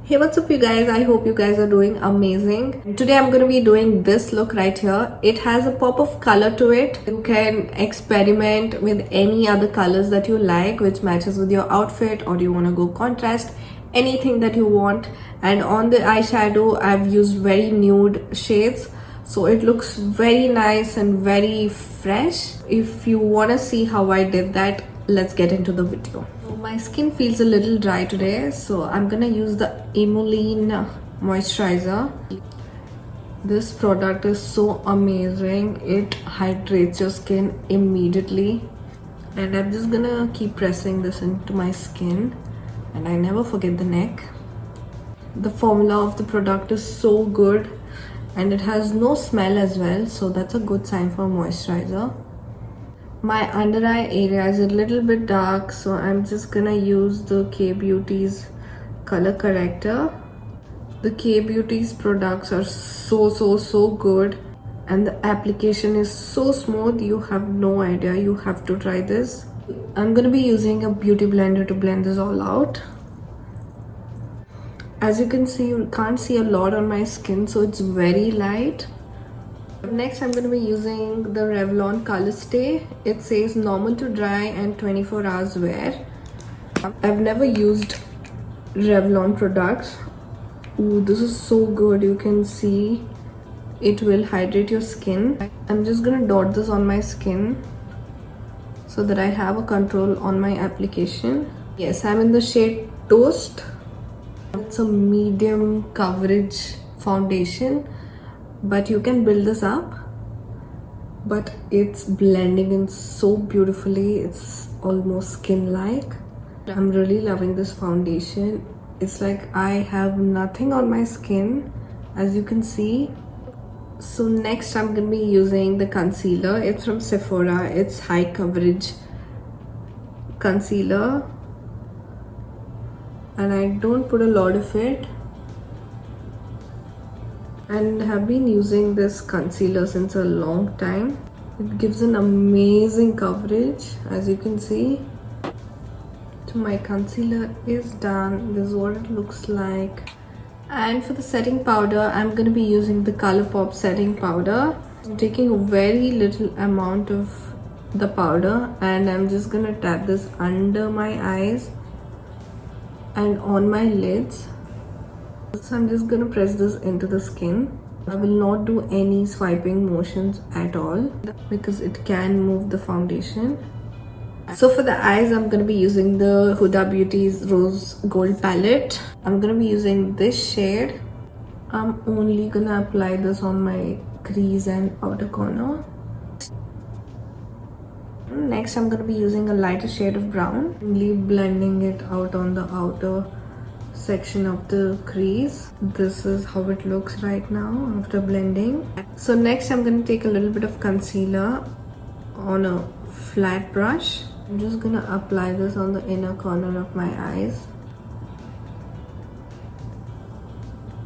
Hey, what's up you guys? I hope you guys are doing amazing. Today I'm going to be doing this look right here. It has a pop of color to it. You can experiment with any other colors that you like which matches with your outfit, or you want to go contrast, anything that you want. And on the eyeshadow I've used very nude shades, so it looks very nice and very fresh. If you want to see how I did that, let's get into the video. My skin feels a little dry today, so I'm gonna use the Emollient moisturizer. This product is so amazing. It hydrates your skin immediately, and I'm just gonna keep pressing this into my skin, and I never forget the neck. The formula of the product is so good, and it has no smell as well, so that's a good sign for moisturizer. My under eye area is a little bit dark, so I'm just gonna use the K-Beauty's color corrector. The K-Beauty's products are so good, and the application is so smooth, you have no idea. You have to try this. I'm gonna be using a beauty blender to blend this all out. As you can see, you can't see a lot on my skin, so it's very light. Next, I'm going to be using the Revlon Color Stay. It says normal to dry and 24 hours wear. I've never used Revlon products. Ooh, this is so good. You can see it will hydrate your skin. I'm just going to dot this on my skin so that I have a control on my application. Yes, I'm in the shade Toast. It's a medium coverage foundation, but you can build this up. But it's blending in so beautifully, it's almost skin like. I'm really loving this foundation. It's like I have nothing on my skin, as you can see. So next I'm gonna be using the concealer. It's from Sephora. It's high coverage concealer, and I don't put a lot of it, and have been using this concealer since a long time. It gives an amazing coverage, as you can see. So my concealer is done. This is what it looks like. And for the setting powder, I'm going to be using the ColourPop setting powder. I'm taking a very little amount of the powder, and I'm just going to tap this under my eyes and on my lids. So I'm just gonna press this into the skin. I will not do any swiping motions at all because it can move the foundation. So for the eyes, I'm gonna be using the Huda Beauty's Rose Gold palette. I'm gonna be using this shade. I'm only gonna apply this on my crease and outer corner. Next, I'm gonna be using a lighter shade of brown, only blending it out on the outer section of the crease. This is how it looks right now after blending. So next I'm going to take a little bit of concealer on a flat brush. I'm just going to apply this on the inner corner of my eyes.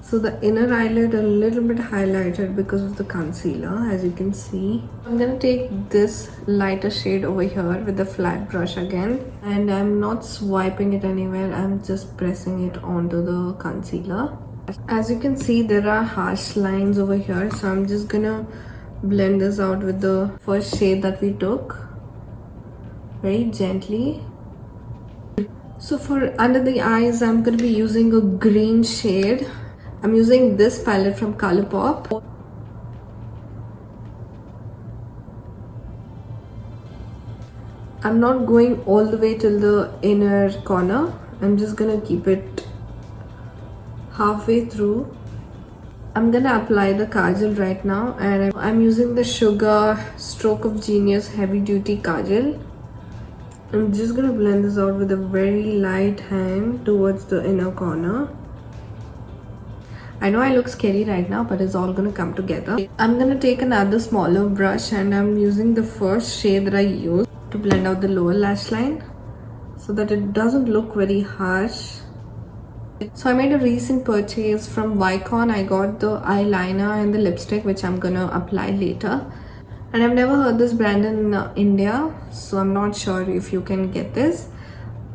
So the inner eyelid a little bit highlighted because of the concealer, as you can see. I'm gonna take this lighter shade over here with the flat brush again, and I'm not swiping it anywhere. I'm just pressing it onto the concealer. As you can see, there are harsh lines over here, so I'm just gonna blend this out with the first shade that we took, very gently. So for under the eyes, I'm gonna be using a green shade. I'm using this palette from ColourPop. I'm not going all the way till the inner corner. I'm just gonna keep it halfway through. I'm gonna apply the kajal right now, and I'm using the Sugar Stroke of Genius Heavy Duty Kajal. I'm just gonna blend this out with a very light hand towards the inner corner. I know I look scary right now, but it's all gonna come together. I'm gonna take another smaller brush, and I'm using the first shade that I used to blend out the lower lash line so that it doesn't look very harsh. So I made a recent purchase from Vicon. I got the eyeliner and the lipstick, which I'm gonna apply later. And I've never heard this brand in India, so I'm not sure if you can get this.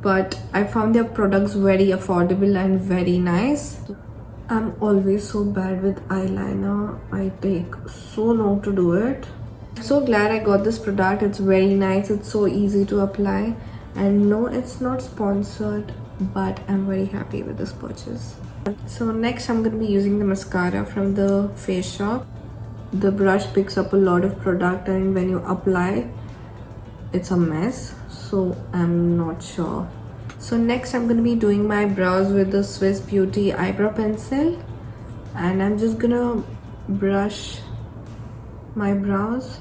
but I found their products very affordable and very nice. I'm always so bad with eyeliner. I take so long to do it. So glad I got this product. It's very nice. It's so easy to apply. And no, it's not sponsored, but I'm very happy with this purchase. So next I'm going to be using the mascara from the Face Shop. The brush picks up a lot of product, and when you apply, it's a mess. So I'm not sure. So next I'm going to be doing my brows with the Swiss Beauty eyebrow pencil, and I'm just gonna brush my brows.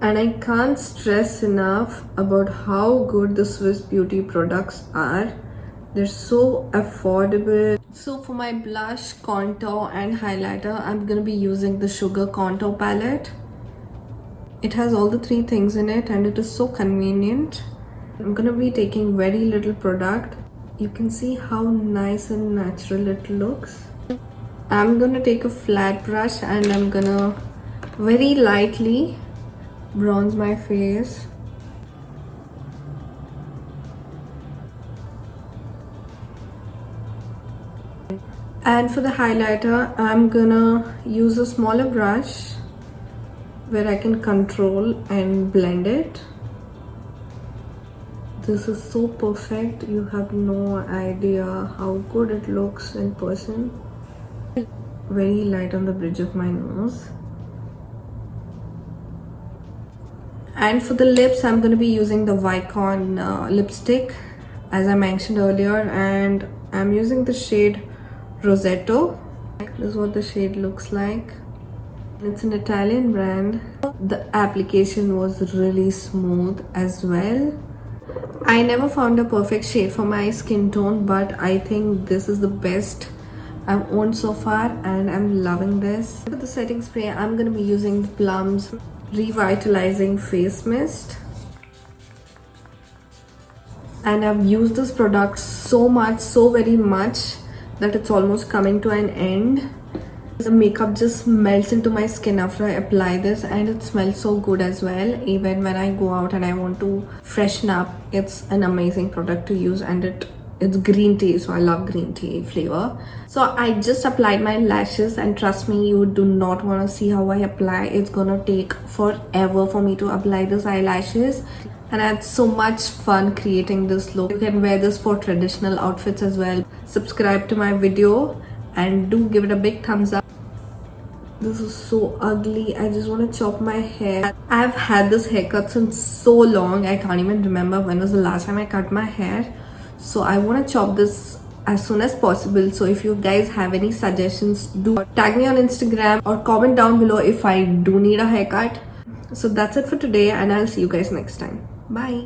And I can't stress enough about how good the Swiss Beauty products are. They're so affordable. So for my blush, contour and highlighter, I'm gonna be using the Sugar Contour palette. It has all the three things in it and it is so convenient. I'm gonna be taking very little product. You can see how nice and natural it looks. I'm gonna take a flat brush and I'm gonna very lightly bronze my face. And for the highlighter, I'm gonna use a smaller brush where I can control and blend it. This is so perfect. You have no idea how good it looks in person. Very light on the bridge of my nose. And for the lips, I'm going to be using the Vicon lipstick, as I mentioned earlier, and I'm using the shade Rosetto. This is what the shade looks like. It's an Italian brand. The application was really smooth as well. I never found a perfect shade for my skin tone, but I think this is the best I've owned so far and I'm loving this. For the setting spray, I'm going to be using the Plum's Revitalizing Face Mist. And I've used this product so much, so very much, that it's almost coming to an end. The makeup just melts into my skin after I apply this, and it smells so good as well. Even when I go out and I want to freshen up, it's an amazing product to use, and it's green tea, so I love green tea flavor. So I just applied my lashes, and trust me, you do not want to see how I apply. It's gonna take forever for me to apply these eyelashes, and I had so much fun creating this look. You can wear this for traditional outfits as well. Subscribe to my video and do give it a big thumbs up. This is so ugly. I just want to chop my hair. I've had this haircut since so long. I can't even remember when was the last time I cut my hair. So I want to chop this as soon as possible. So if you guys have any suggestions, do tag me on Instagram or comment down below if I do need a haircut. So that's it for today, and I'll see you guys next time. Bye.